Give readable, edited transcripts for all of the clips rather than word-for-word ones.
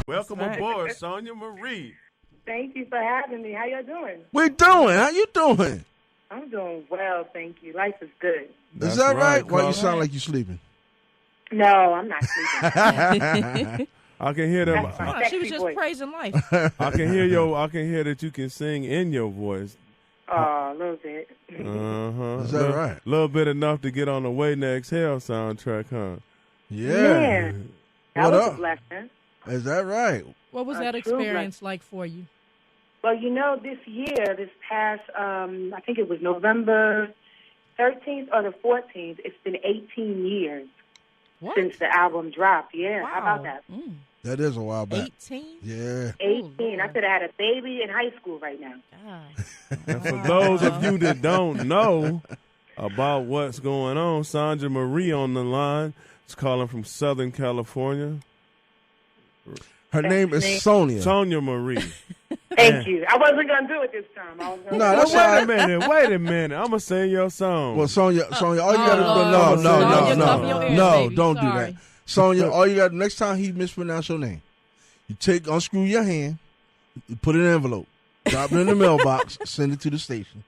Welcome aboard, Sonja Marie. Thank you for having me. How y'all doing? We're doing. How you doing? I'm doing well, thank you. Life is good. Is that right? Why you sound like you sleeping? No, I'm not sleeping. I can hear them. She was just praising life. I can hear that you can sing in your voice. Oh, a little bit. Is that right? A little bit enough to get on the Wait and Exhale soundtrack, huh? Yeah. That was a blessing. Is that right? What was that experience like for you? Well, this year, this past, I think it was November 13th or the 14th, it's been 18 years since the album dropped. Yeah, wow. How about that? That is a while back. 18? Yeah. 18. I could have had a baby in high school right now. And for those of you that don't know about what's going on, Sonja Marie on the line is calling from Southern California. Her name is Sonja. Sonja Marie. Thank you. I wasn't going to do it this time. Wait a minute. I'm going to sing your song. Well, Sonja, all you got to do, no, don't do that. Sonja, all you got to, next time he mispronounce your name, you unscrew your hand, you put it in an envelope, drop it in the mailbox, send it to the station.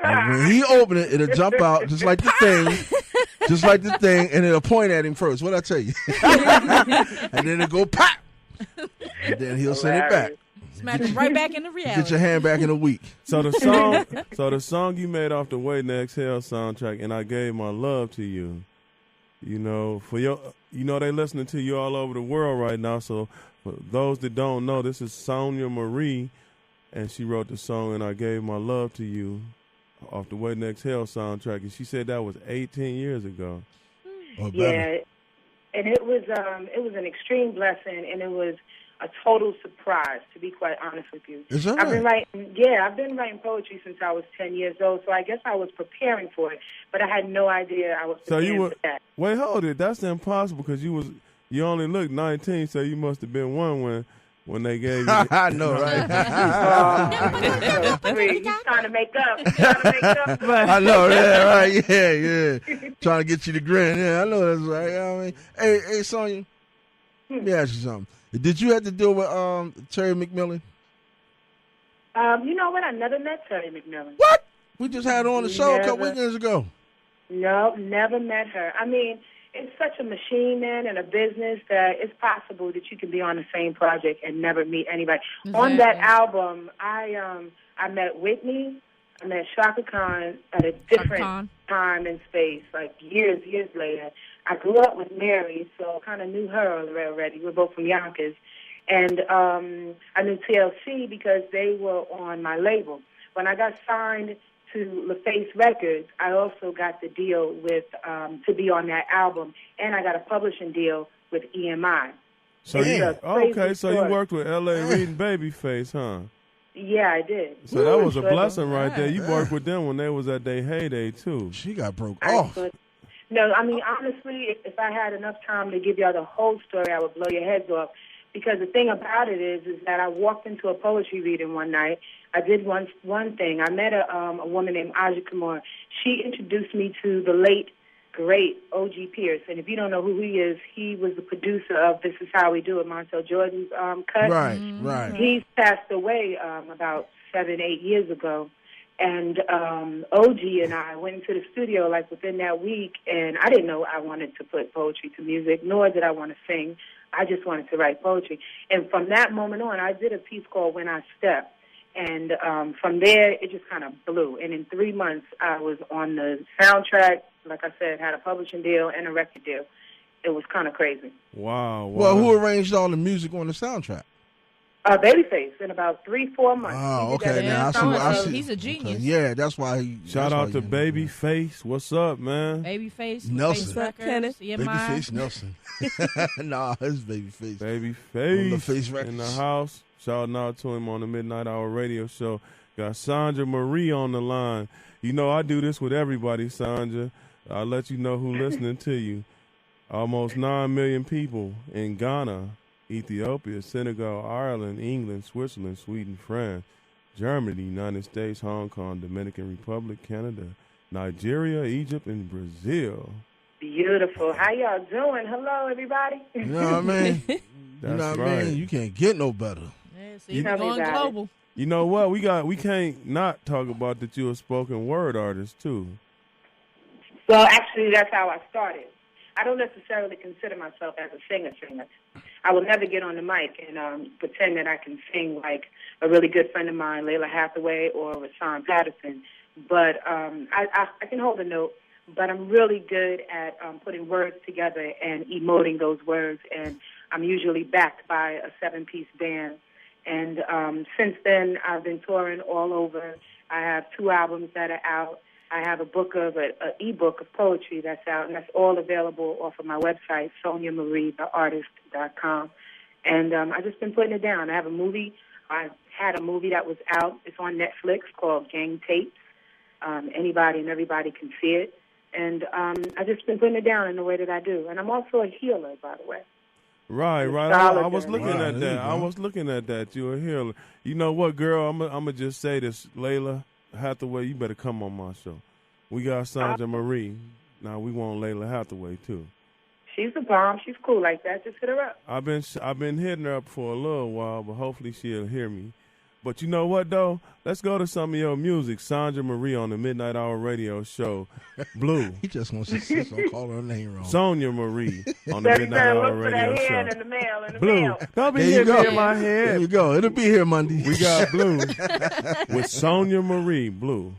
And when he open it, it'll jump out just like the thing, and it'll point at him first. What'd I tell you? And then it'll go pop. And then he'll send it back. Smack him right back into reality. Get your hand back in a week. So the song you made off the Wait and Exhale soundtrack, and I gave my love to you. They listening to you all over the world right now. So for those that don't know, this is Sonja Marie, and she wrote the song "And I Gave My Love to You" off the Wait and Exhale soundtrack, and she said that was 18 years ago. Yeah, and it was an extreme blessing, and it was a total surprise, to be quite honest with you. Is that right? I've been writing poetry since I was 10 years old, so I guess I was preparing for it, but I had no idea I was preparing for that. Wait, hold it. That's impossible because you only looked 19, so you must have been one when they gave you. I know, right? He's trying to make up. I know, yeah, right, yeah. Trying to get you to grin. Yeah, I know that's right. I mean, hey, Sonja, let me ask you something. Did you have to deal with Terry McMillan? You know what? I never met Terry McMillan. What? We just had her on the show a couple weekends ago. No, never met her. I mean, it's such a machine, man, and a business that it's possible that you can be on the same project and never meet anybody. Exactly. On that album, I met Whitney, I met Shaka Khan at a different time and space, like years later. I grew up with Mary, so I kind of knew her already. We're both from Yonkers. And I knew TLC because they were on my label. When I got signed to LaFace Records, I also got the deal with to be on that album, and I got a publishing deal with EMI. So you worked with L.A. Reid and Babyface, huh? Yeah, I did. So that was a blessing right there. You worked with them when they was at their heyday, too. She got broke off. No, I mean, honestly, if I had enough time to give y'all the whole story, I would blow your heads off. Because the thing about it is that I walked into a poetry reading one night. I did one thing. I met a woman named Aja Kamor. She introduced me to the late, great O.G. Pierce. And if you don't know who he is, he was the producer of This Is How We Do It, Montel Jordan's cut. Right. He's passed away about 7-8 years ago. And OG and I went into the studio like within that week, and I didn't know I wanted to put poetry to music, nor did I want to sing. I just wanted to write poetry. And from that moment on, I did a piece called When I Step. And from there, it just kind of blew. And in 3 months, I was on the soundtrack. Like I said, had a publishing deal and a record deal. It was kind of crazy. Wow. Well, who arranged all the music on the soundtrack? Babyface in about 3-4 months. Oh, okay. Now I see. He's a genius. Okay. Yeah, that's why he. Shout out to Babyface. What's up, man? Babyface Nelson. Records, Babyface Nelson. Nah, it's Babyface. Babyface on the Face Records. in the house. Shouting out to him on the Midnight Hour radio show. Got Sonja Marie on the line. You know I do this with everybody, Sonja. I'll let you know who's listening to you. Almost 9 million people in Ghana, Ethiopia, Senegal, Ireland, England, Switzerland, Sweden, France, Germany, United States, Hong Kong, Dominican Republic, Canada, Nigeria, Egypt, and Brazil. Beautiful. How y'all doing? Hello, everybody. You know what I mean? That's you know what right. I mean? You can't get no better. Yeah, see, you're going global. You know what? We can't not talk about that you're a spoken word artist too. Well, actually, that's how I started. I don't necessarily consider myself as a singer. I will never get on the mic and pretend that I can sing like a really good friend of mine, Layla Hathaway or Rashawn Patterson. But I can hold a note, but I'm really good at putting words together and emoting those words, and I'm usually backed by a 7-piece band. And since then, I've been touring all over. I have 2 albums that are out. I have a book of an ebook of poetry that's out, and that's all available off of my website, SonjaMarieTheArtist.com. And I've just been putting it down. I have a movie. I had a movie that was out. It's on Netflix called Gang Tapes. Anybody and everybody can see it. And I've just been putting it down in the way that I do. And I'm also a healer, by the way. Right. I was looking at that. I was looking at that. You're a healer. You know what, girl? I'm gonna just say this, Layla Hathaway. You better come on my show. We got Sonja Marie. Now we want Layla Hathaway too. She's a bomb. She's cool like that. Just hit her up. I've been hitting her up for a little while, but hopefully she'll hear me. But you know what, though? Let's go to some of your music. Sonja Marie on the Midnight Hour radio show. Blue. He just wants to call her name wrong. Sonia Marie on the Midnight Hour radio show. In the mail, Blue. Don't be hitting me in my head. There you go. It'll be here Monday. We got Blue with Sonia Marie. Blue.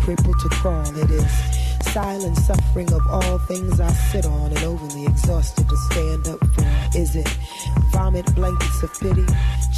Crippled to crawl, it is silent suffering of all things I sit on and overly exhausted to stand up for. Is it vomit blankets of pity,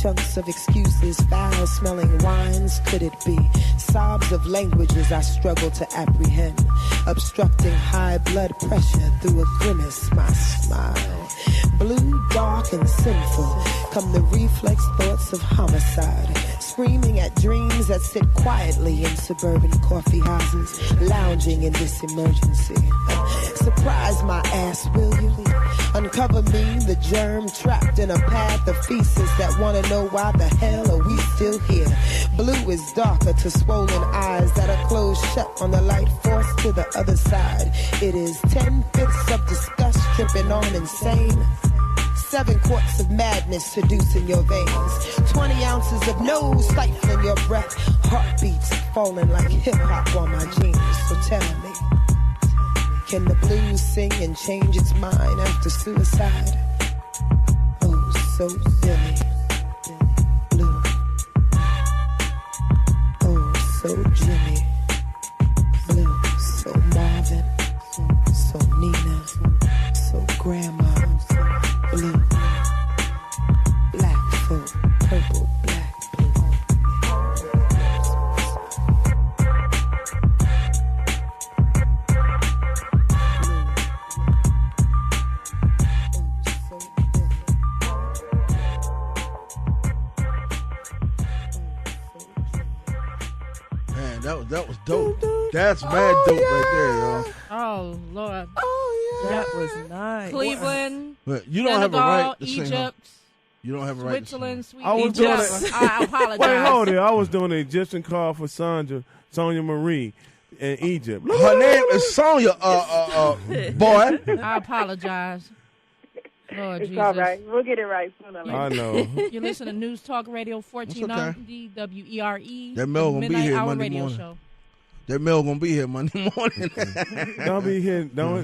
chunks of excuses, foul smelling wines? Could it be sobs of languages I struggle to apprehend, obstructing high blood pressure through a grimace, my smile? Blue, dark and sinful come the reflex thoughts of homicide, screaming at dreams that sit quietly in suburban coffee houses, lounging in this emergency. Surprise my ass, will you? Uncover me, the germ trapped in a path of feces that want to know why the hell are we still here. Blue is darker to swollen eyes that are closed shut on the light forced to the other side. It is 10/5 of disgust dripping on insane. 7 quarts of madness seducing your veins. 20 ounces of nose stifling your breath. Heartbeats falling like hip-hop on my jeans. So tell me, can the blues sing and change its mind after suicide? Oh, so silly. Blue. Oh, so Jimmy. Blue. So Marvin. So Nina. So Grandma. Blue, black folk, purple, black, blue. Man, that was dope. That's mad dope right there, y'all. Oh, Lord. Oh, yeah. That was nice. Cleveland, But you don't Senegal, have a right to sing. Egypt, You don't have a right Switzerland, to Sweden. I was doing Egypt. I apologize. Wait, hold it. I was doing the Egyptian call for Sonia Marie in Egypt. sing. Her name is Sonja, boy. I apologize. Lord It's Jesus. all right. We'll get it right sooner or later. I know. You listen to News Talk Radio 1490 WERE. That Mel gonna be Midnight here Hour Monday radio morning. show. That mail gonna be here Monday morning.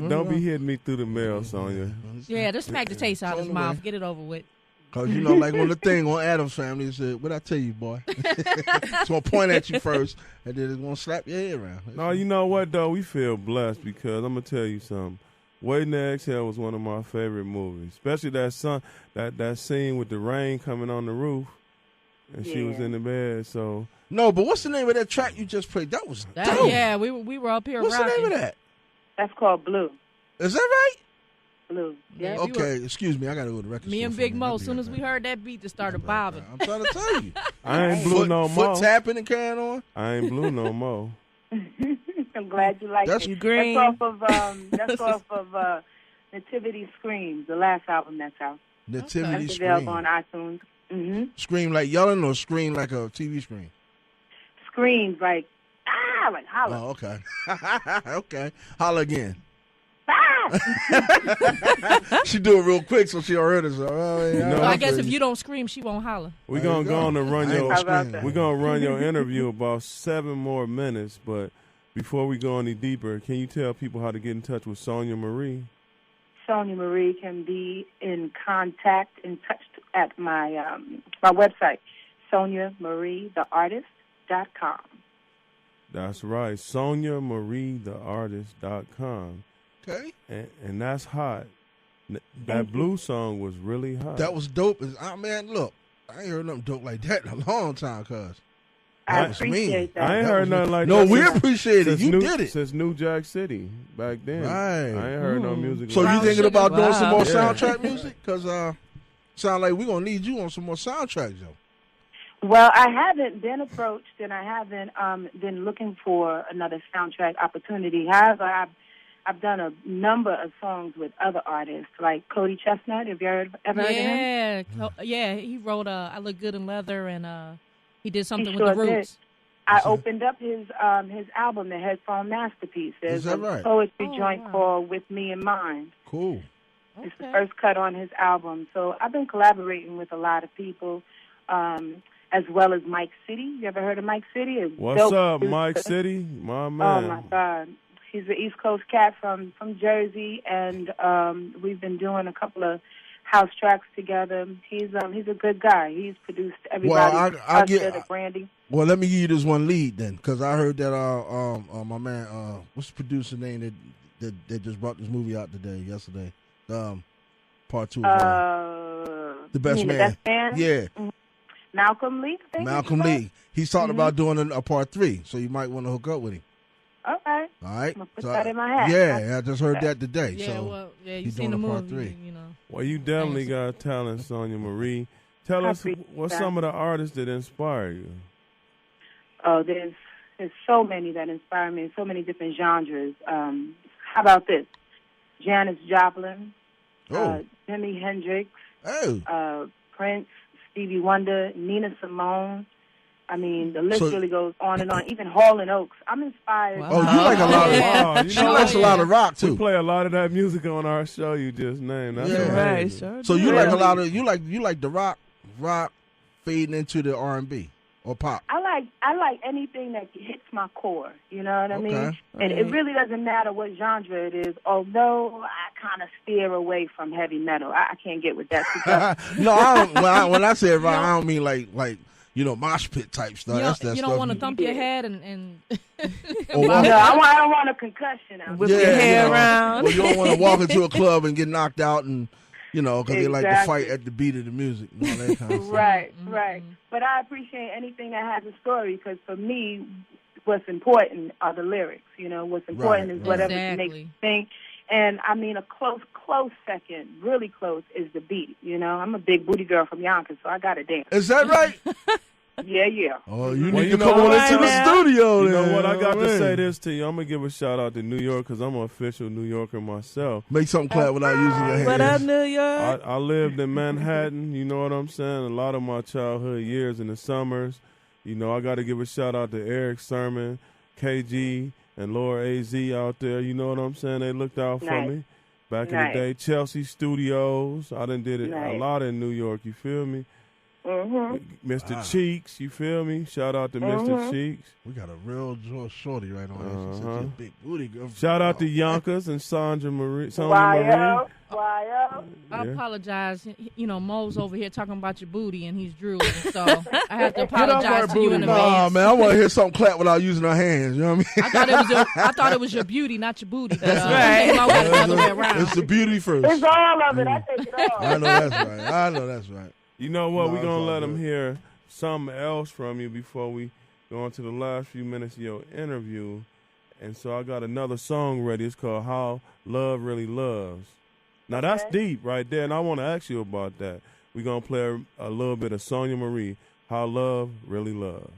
Don't be hitting me through the mail, Sonia. Yeah, just smack the taste out of his mouth. Get it over with. Cause you know, like on the thing on Adam's Family, it said, "What I tell you, boy?" It's gonna point at you first, and then it's gonna slap your head around. No, you know what though? We feel blessed because I'm gonna tell you something. Waiting to Exhale was one of my favorite movies, especially that scene with the rain coming on the roof, and she was in the bed. So no, but what's the name of that track you just played? That was dope. Yeah, we were up here. What's rocking. the name of that? That's called Blue. Is that right? Blue. Yeah. Okay, excuse me. I got to go to the record store. Me and Big Mo, as soon as we heard that beat, just started bobbing. I'm trying to tell you. I ain't blue no more. Foot tapping and carrying on. I ain't blue no more. I'm glad you like That's it. green. That's off of Nativity Screams, the last album that's out. Nativity That's Scream. available on iTunes. Mm-hmm. Scream like yelling or scream like a TV screen? Screams like holla. Oh, okay. Okay. Holla again. Ah! She do it real quick so she heard it. So, So I guess if you don't scream, she won't holler. We're gonna go on and run your We're gonna run your interview about 7 more minutes, but before we go any deeper, can you tell people how to get in touch with Sonja Marie? Sonja Marie can be in touch at my website, SonjaMarieTheArtist.com. That's right, SonjaMarieTheArtist.com. Okay. And that's hot. That blue song was really hot. That was dope. Man, look, I ain't heard nothing dope like that in a long time, cuz. I appreciate that. I ain't heard nothing like that. No, we appreciate it. You did it. Since New Jack City back then. Right. I ain't heard no music. So like you that. thinking about doing some more Yeah. soundtrack music? Because sound like we're going to need you on some more soundtracks, though. Well, I haven't been approached, and I haven't been looking for another soundtrack opportunity. However, I've done a number of songs with other artists, like Cody Chestnut. Have you ever heard of him? Yeah. He wrote "I Look Good in Leather" and he did something He with sure the Roots. did. I opened up his album, The Headphone Masterpiece. There's Is that a right? poetry joint called With Me in Mind. Cool. It's the first cut on his album. So I've been collaborating with a lot of people, as well as Mike City. You ever heard of Mike City? What's up, Mike City? My man. Oh, my God. He's an East Coast cat from Jersey, and we've been doing a couple of house tracks together. He's a good guy. He's produced everybody. Well, the Brandy. Well, let me give you this one lead then, because I heard that my man, what's the producer name that just brought this movie out yesterday, part 2 of The Best Man. The Best Man? Yeah. Mm-hmm. Malcolm Lee. Malcolm Lee. He's talking about doing a part 3, so you might want to hook up with him. Okay. All right. I'm gonna put that in my hat. Yeah, I just heard that today. Yeah, so you seen the part movie, 3. you know. Well, you definitely got talent, Sonja Marie. Tell us what's some of the artists that inspire you. Oh, there's so many that inspire me, so many different genres. How about this? Janis Joplin, Jimi Hendrix, Prince, Stevie Wonder, Nina Simone. I mean, the list really goes on and on. Even Hall & Oates. I'm inspired. Wow. Oh, you like a lot of rock. She likes a lot of rock too. We play a lot of that music on our show you just named. That's right. So you like a lot of you like the rock fading into the R&B or pop. I like anything that hits my core. You know what I mean? And it really doesn't matter what genre it is. Although I kind of steer away from heavy metal. I can't get with that. No, I don't, when I say rock, I don't mean like mosh pit type stuff. You don't want to thump your head and I don't want a concussion. Whip your hair around. Or you don't want to walk into a club and get knocked out and, because they like to fight at the beat of the music and all that kind of stuff. Right. But I appreciate anything that has a story because for me, what's important are the lyrics. What's important is whatever makes you think. And, I mean, a close second, really close, is the beat. I'm a big booty girl from Yonkers, so I got to dance. Is that right? Yeah. Oh, you need to come on into the studio. You know what? I got to say this to you. I'm going to give a shout-out to New York because I'm an official New Yorker myself. Make something clap without using your hands. What up, New York? I lived in Manhattan, you know what I'm saying? A lot of my childhood years in the summers. I got to give a shout-out to Eric Sermon, KG, and Laura AZ out there. You know what I'm saying? They looked out for me back in the day. Chelsea Studios. I done did it a lot in New York. You feel me? Mr. Cheeks. You feel me? Shout out to Mr. Cheeks. We got a real shorty right on there. She's a big booty girl. Shout out to Yonkers and Sonja Marie. I apologize. Mo's over here talking about your booty and he's drooling, so I have to apologize to you in advance. Nah, man, I want to hear something clap without using her hands. You know what I mean? I thought it was your beauty, not your booty. That's right. It's the beauty first. It's all of it. I take it all. I know that's right. You know what? We're going to let them hear something else from you before we go on to the last few minutes of your interview. And so I got another song ready. It's called How Love Really Loves. Now, that's deep right there, and I want to ask you about that. We're going to play a little bit of Sonja Marie, How Love Really Loves.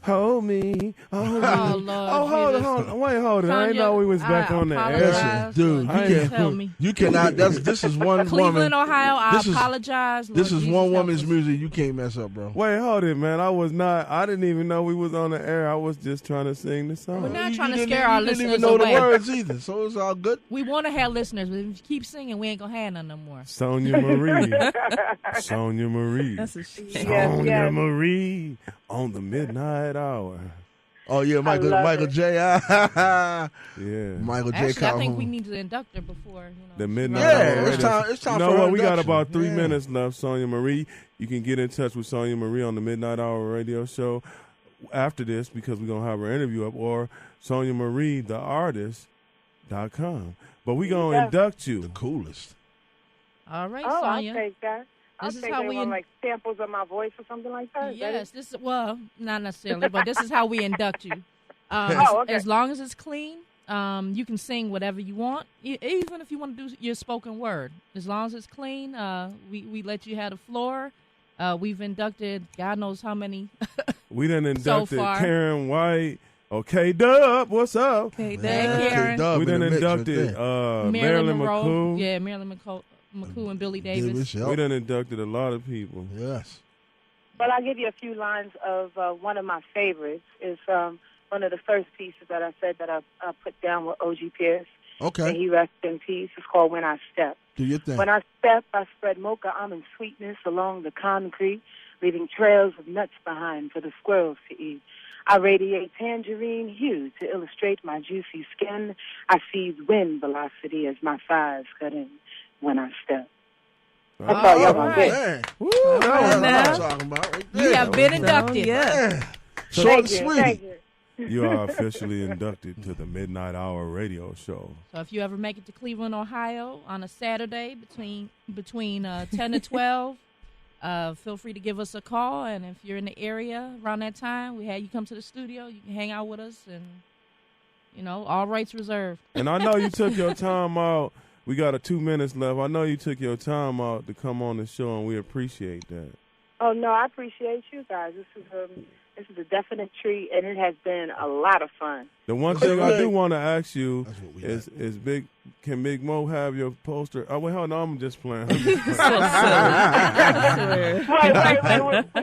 Hold me. Oh, Lord. Hold on. Wait, hold it. I didn't know we was back on the air. Dude, you cannot. This is one Cleveland, woman. Ohio, I apologize. This is one woman's music. You can't mess up, bro. Wait, hold it, man. I didn't even know we was on the air. I was just trying to sing the song. We're not trying to scare our listeners away. You didn't even know the words either, so it's all good. We want to have listeners, but if you keep singing, we ain't going to have none no more. Sonja Marie. Sonja Marie. That's a shit. Sonja Marie on the midnight hour. Oh, yeah, Michael J. Yeah. Michael J. Actually, I think Calhoun. we need to induct her before. The midnight hour. It's time you know for what? We got induction. about 3 minutes left, Sonja Marie. You can get in touch with Sonja Marie on the Midnight Hour radio show after this because we're going to have her interview up, or Sonja Marie, the artist.com. But we're going to induct you. The coolest. All right, Sonja. Sonja. I'll take that. This is take how they we want, like samples of my voice or something like that. Yes, this is not necessarily, but this is how we induct you. Okay. As long as it's clean, you can sing whatever you want, even if you want to do your spoken word. As long as it's clean, we let you have the floor. We've inducted God knows how many. We done inducted so far. Karen White. Okay, Dub, what's up? Okay, Karen. We done inducted Marilyn Monroe. McCool. Yeah, Marilyn McCool and Billy Davis. We done inducted a lot of people. Yes. Well, I'll give you a few lines of one of my favorites. Is one of the first pieces that I said that I put down with O.G. Pierce. Okay. And he rests in peace. It's called When I Step. Do your thing. When I step, I spread mocha almond sweetness along the concrete, leaving trails of nuts behind for the squirrels to eat. I radiate tangerine hue to illustrate my juicy skin. I seize wind velocity as my thighs cut in when I step. That's all y'all gonna get. Woo, that's what I'm talking about right there. You have been inducted. Yeah. Short and sweet. Thank you. You are officially inducted to the Midnight Hour radio show. So if you ever make it to Cleveland, Ohio on a Saturday between 10 to 12, feel free to give us a call. And if you're in the area around that time, we have you come to the studio. You can hang out with us, and, all rights reserved. And I know you took your time out. We got 2 minutes left. I know you took your time out to come on the show, and we appreciate that. Oh, no, I appreciate you guys. This is a definite treat, and it has been a lot of fun. The one thing I do want to ask you is Big. Can Big Mo have your poster? Oh, wait, hold on. I'm just playing. Wait. With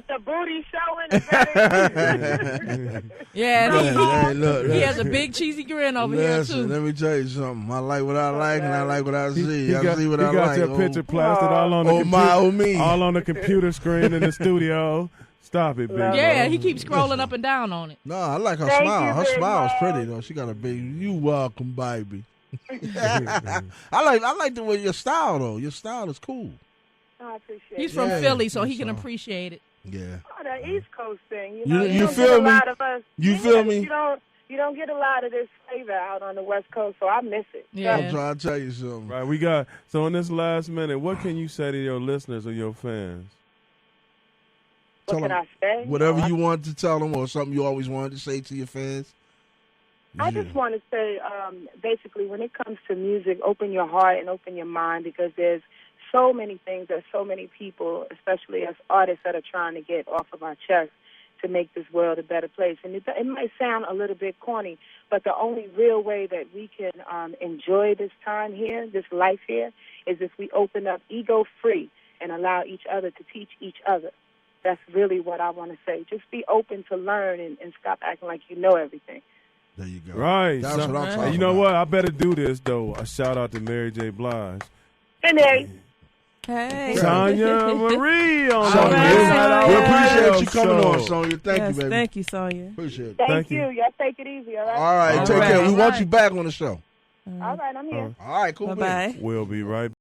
the booty showing? Is that it? Yeah, look. He has a big cheesy grin over here, too. Let me tell you something. I like what I like, and I like what I see. I see what I like. He got your picture plastered all on the all on the computer screen in the studio. Stop it, Big Mo. Yeah, he keeps scrolling up and down on it. No, I like her smile. Her smile's pretty, though. She got a big, you welcome, baby. I like the way your style, though. Your style is cool. I appreciate it. He's from Philly, so he can appreciate it. Yeah. Oh, that East Coast thing. You feel me? You feel me? You don't get a lot of this flavor out on the West Coast, so I miss it. Yeah. I'm trying to tell you something. Right, so in this last minute, what can you say to your listeners or your fans? What can I say? Whatever you want to tell them, or something you always wanted to say to your fans. I just want to say, basically, when it comes to music, open your heart and open your mind, because there's so many things, there's so many people, especially as artists, that are trying to get off of our chest to make this world a better place. And it might sound a little bit corny, but the only real way that we can enjoy this time here, this life here, is if we open up ego-free and allow each other to teach each other. That's really what I want to say. Just be open to learn and stop acting like you know everything. There you go. Right. That's what I'm talking about. You know what? I better do this, though. A shout-out to Mary J. Blige. Hey, Mary. Hey. Sonja Marie on the We appreciate you coming on, Sonja. Thank you, baby. Thank you, Sonja. Appreciate it. Thank you. Y'all take it easy, all right? All right, take care. We want you back on the show. All right, I'm here. All right, cool. Bye-bye. We'll be right back.